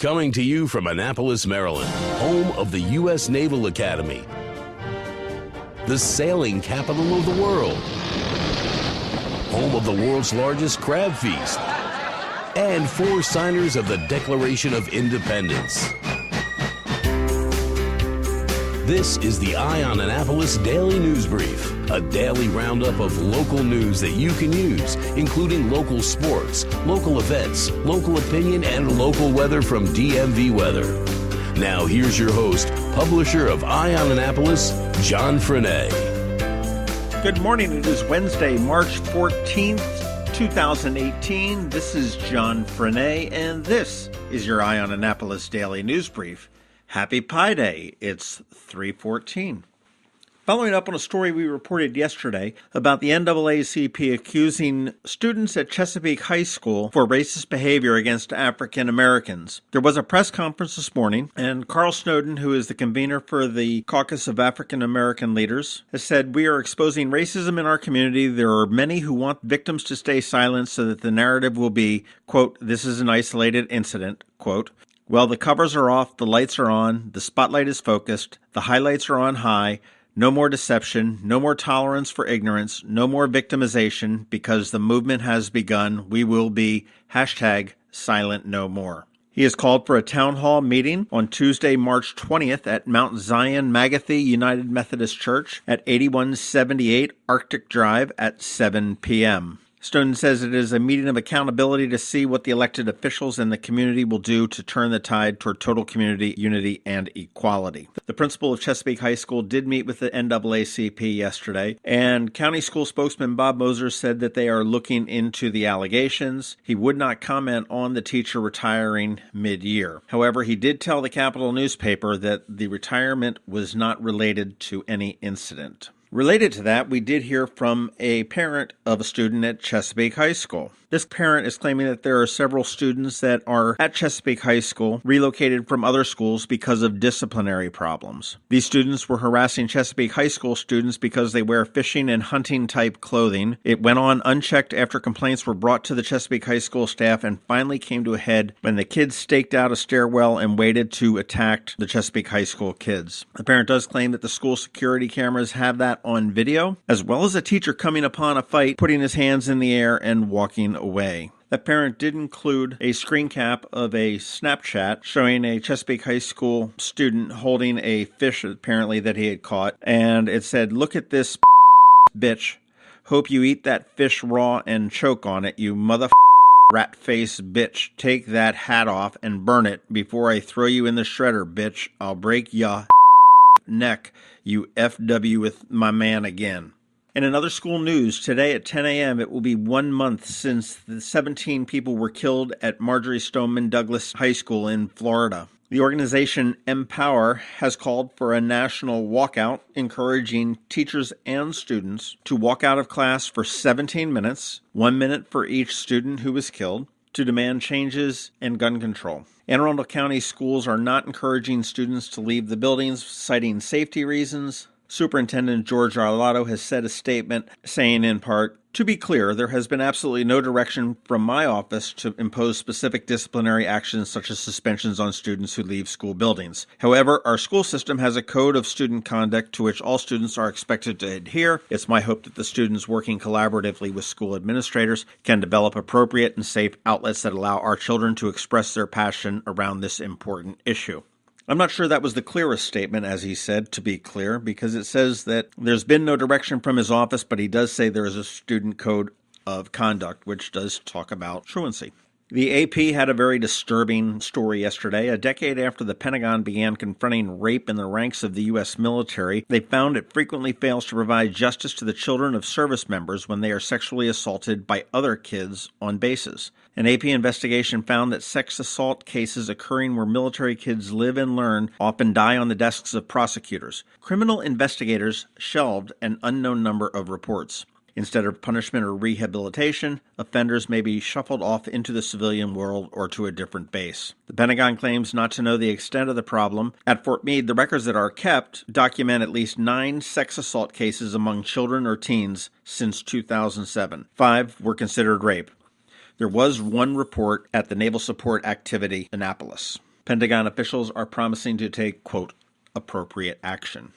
Coming to you from Annapolis, Maryland, home of the U.S. Naval Academy, the sailing capital of the world, home of the world's largest crab feast, and 4 signers of the Declaration of Independence. This is the Eye on Annapolis Daily News Brief, a daily roundup of local news that you can use, including local sports, local events, local opinion, and local weather from DMV Weather. Now here's your host, publisher of Eye on Annapolis, John Frenaye. Good morning. It is Wednesday, March 14th, 2018. This is John Frenaye, and this is your Eye on Annapolis Daily News Brief. Happy Pi Day. It's 3/14. Following up on a story we reported yesterday about the NAACP accusing students at Chesapeake High School for racist behavior against African Americans. There was a press conference this morning, and Carl Snowden, who is the convener for the Caucus of African American Leaders, has said, "We are exposing racism in our community. There are many who want victims to stay silent so that the narrative will be, quote, this is an isolated incident, quote. Well, the covers are off, the lights are on, the spotlight is focused, the highlights are on high, no more deception, no more tolerance for ignorance, no more victimization, because the movement has begun. We will be #silent no more." He has called for a town hall meeting on Tuesday, March 20th at Mount Zion Magathie United Methodist Church at 8178 Arctic Drive at 7 p.m. Snowden says it is a meeting of accountability to see what the elected officials and the community will do to turn the tide toward total community unity and equality. The principal of Chesapeake High School did meet with the NAACP yesterday, and county school spokesman Bob Moser said that they are looking into the allegations. He would not comment on the teacher retiring mid-year. However, he did tell the Capital newspaper that the retirement was not related to any incident. Related to that, we did hear from a parent of a student at Chesapeake High School. This parent is claiming that there are several students that are at Chesapeake High School relocated from other schools because of disciplinary problems. These students were harassing Chesapeake High School students because they wear fishing and hunting type clothing. It went on unchecked after complaints were brought to the Chesapeake High School staff and finally came to a head when the kids staked out a stairwell and waited to attack the Chesapeake High School kids. The parent does claim that the school security cameras have that on video, as well as a teacher coming upon a fight, putting his hands in the air and walking away. That parent did include a screen cap of a Snapchat showing a Chesapeake High School student holding a fish apparently that he had caught, and it said, "Look at this bitch. Hope you eat that fish raw and choke on it, you mother rat face bitch. Take that hat off and burn it before I throw you in the shredder, bitch. I'll break ya neck, you FW with my man again." In another school news, today at 10 a.m., it will be 1 month since the 17 people were killed at Marjory Stoneman Douglas High School in Florida. The organization Empower has called for a national walkout, encouraging teachers and students to walk out of class for 17 minutes, 1 minute for each student who was killed, to demand changes in gun control. Anne Arundel County schools are not encouraging students to leave the buildings, citing safety reasons. Superintendent George Arlotto has said a statement saying in part, "To be clear, there has been absolutely no direction from my office to impose specific disciplinary actions such as suspensions on students who leave school buildings. However, our school system has a code of student conduct to which all students are expected to adhere. It's my hope that the students working collaboratively with school administrators can develop appropriate and safe outlets that allow our children to express their passion around this important issue." I'm not sure that was the clearest statement, as he said, to be clear, because it says that there's been no direction from his office, but he does say there is a student code of conduct, which does talk about truancy. The AP had a very disturbing story yesterday. A decade after the Pentagon began confronting rape in the ranks of the U.S. military, they found it frequently fails to provide justice to the children of service members when they are sexually assaulted by other kids on bases. An AP investigation found that sex assault cases occurring where military kids live and learn often die on the desks of prosecutors. Criminal investigators shelved an unknown number of reports. Instead of punishment or rehabilitation, offenders may be shuffled off into the civilian world or to a different base. The Pentagon claims not to know the extent of the problem. At Fort Meade, the records that are kept document at least 9 sex assault cases among children or teens since 2007. 5 were considered rape. There was 1 report at the Naval Support Activity, Annapolis. Pentagon officials are promising to take, quote, appropriate action.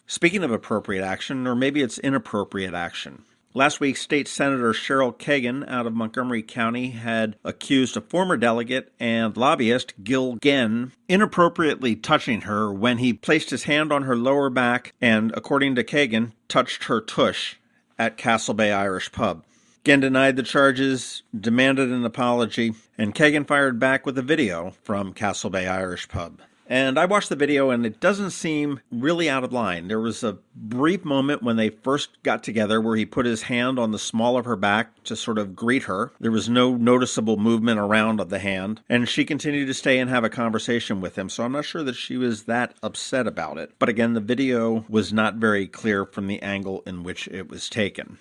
Speaking of appropriate action, or maybe it's inappropriate action, last week, State Senator Kagan out of Montgomery County had accused a former delegate and lobbyist, Gil Genn, inappropriately touching her when he placed his hand on her lower back and, according to Kagan, touched her tush at Castle Bay Irish Pub. Genn denied the charges, demanded an apology, and Kagan fired back with a video from Castle Bay Irish Pub. And I watched the video, and it doesn't seem really out of line. There was a brief moment when they first got together where he put his hand on the small of her back to sort of greet her. There was no noticeable movement around of the hand, and she continued to stay and have a conversation with him, so I'm not sure that she was that upset about it. But again, the video was not very clear from the angle in which it was taken.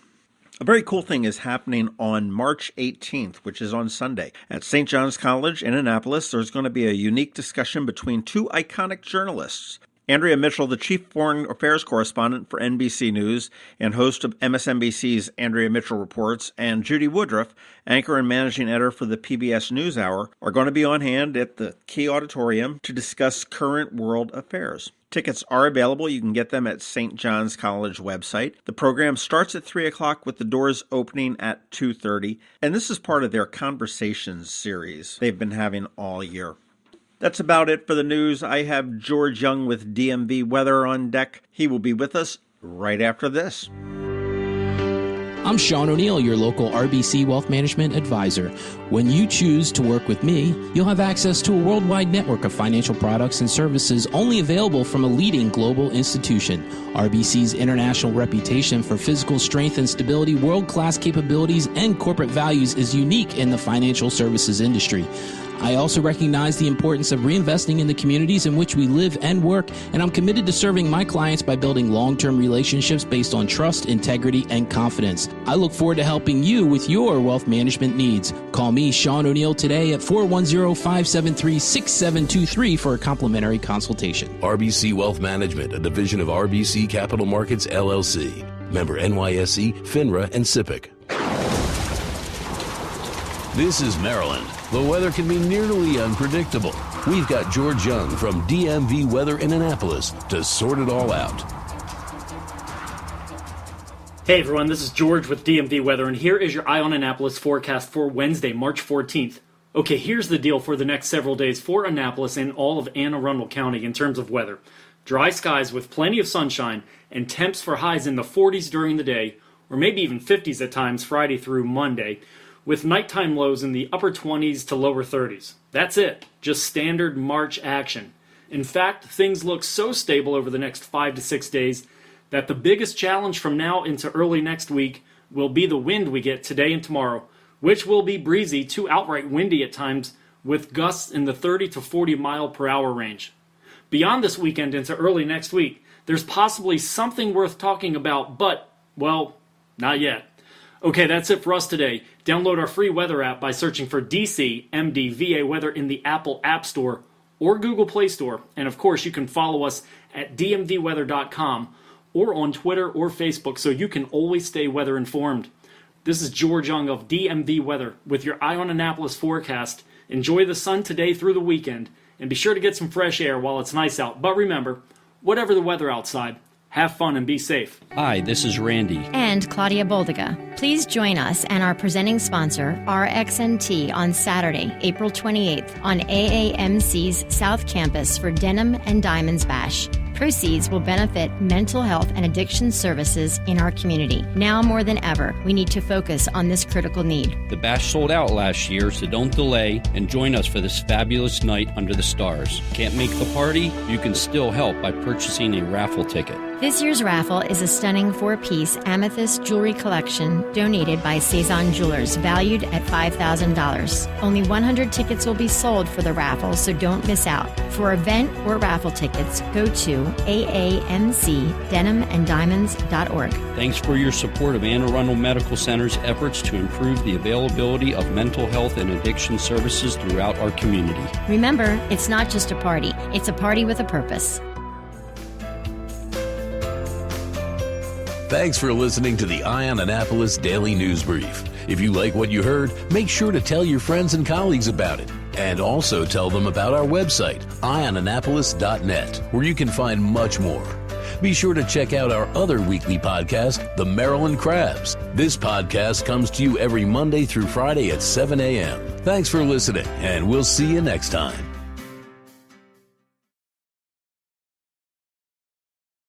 A very cool thing is happening on March 18th, which is on Sunday. At St. John's College in Annapolis, there's going to be a unique discussion between two iconic journalists. Andrea Mitchell, the chief foreign affairs correspondent for NBC News and host of MSNBC's Andrea Mitchell Reports, and Judy Woodruff, anchor and managing editor for the PBS NewsHour, are going to be on hand at the Key Auditorium to discuss current world affairs. Tickets are available. You can get them at St. John's College website. The program starts at 3 o'clock with the doors opening at 2:30, and this is part of their Conversations series they've been having all year. That's about it for the news. I have George Young with DMV Weather on deck. He will be with us right after this. I'm Sean O'Neill, your local RBC Wealth Management advisor. When you choose to work with me, you'll have access to a worldwide network of financial products and services only available from a leading global institution. RBC's international reputation for physical strength and stability, world-class capabilities, and corporate values is unique in the financial services industry. I also recognize the importance of reinvesting in the communities in which we live and work, and I'm committed to serving my clients by building long-term relationships based on trust, integrity, and confidence. I look forward to helping you with your wealth management needs. Call me, Sean O'Neill, today at 410-573-6723 for a complimentary consultation. RBC Wealth Management, a division of RBC Capital Markets, LLC. Member NYSE, FINRA, and SIPC. This is Maryland. The weather can be nearly unpredictable. We've got George Young from DMV Weather in Annapolis to sort it all out. Hey everyone, this is George with DMV Weather, and here is your Eye on Annapolis forecast for Wednesday, March 14th. Okay, here's the deal for the next several days for Annapolis and all of Anne Arundel County in terms of weather. Dry skies with plenty of sunshine and temps for highs in the 40s during the day, or maybe even 50s at times Friday through Monday, with nighttime lows in the upper 20s to lower 30s. That's it, just standard March action. In fact, things look so stable over the next 5 to 6 days that the biggest challenge from now into early next week will be the wind we get today and tomorrow, which will be breezy to outright windy at times with gusts in the 30 to 40 mile per hour range. Beyond this weekend into early next week, there's possibly something worth talking about, but, well, not yet. Okay, that's it for us today. Download our free weather app by searching for DC MDVA Weather in the Apple App Store or Google Play Store. And of course, you can follow us at dmvweather.com or on Twitter or Facebook so you can always stay weather informed. This is George Young of DMV Weather with your Eye on Annapolis forecast. Enjoy the sun today through the weekend and be sure to get some fresh air while it's nice out. But remember, whatever the weather outside, have fun and be safe. Hi, this is Randy. And Claudia Boldiga. Please join us and our presenting sponsor, RXNT, on Saturday, April 28th on AAMC's South Campus for Denim and Diamonds Bash. Proceeds will benefit mental health and addiction services in our community. Now more than ever, we need to focus on this critical need. The bash sold out last year, so don't delay and join us for this fabulous night under the stars. Can't make the party? You can still help by purchasing a raffle ticket. This year's raffle is a stunning 4-piece amethyst jewelry collection donated by Cezanne Jewelers, valued at $5,000. Only 100 tickets will be sold for the raffle, so don't miss out. For event or raffle tickets, go to aamcdenimanddiamonds.org. Thanks for your support of Anne Arundel Medical Center's efforts to improve the availability of mental health and addiction services throughout our community. Remember, it's not just a party, it's a party with a purpose. Thanks for listening to the Eye on Annapolis Daily News Brief. If you like what you heard, make sure to tell your friends and colleagues about it. And also tell them about our website, eyeonannapolis.net, where you can find much more. Be sure to check out our other weekly podcast, The Maryland Crabs. This podcast comes to you every Monday through Friday at 7 a.m. Thanks for listening, and we'll see you next time.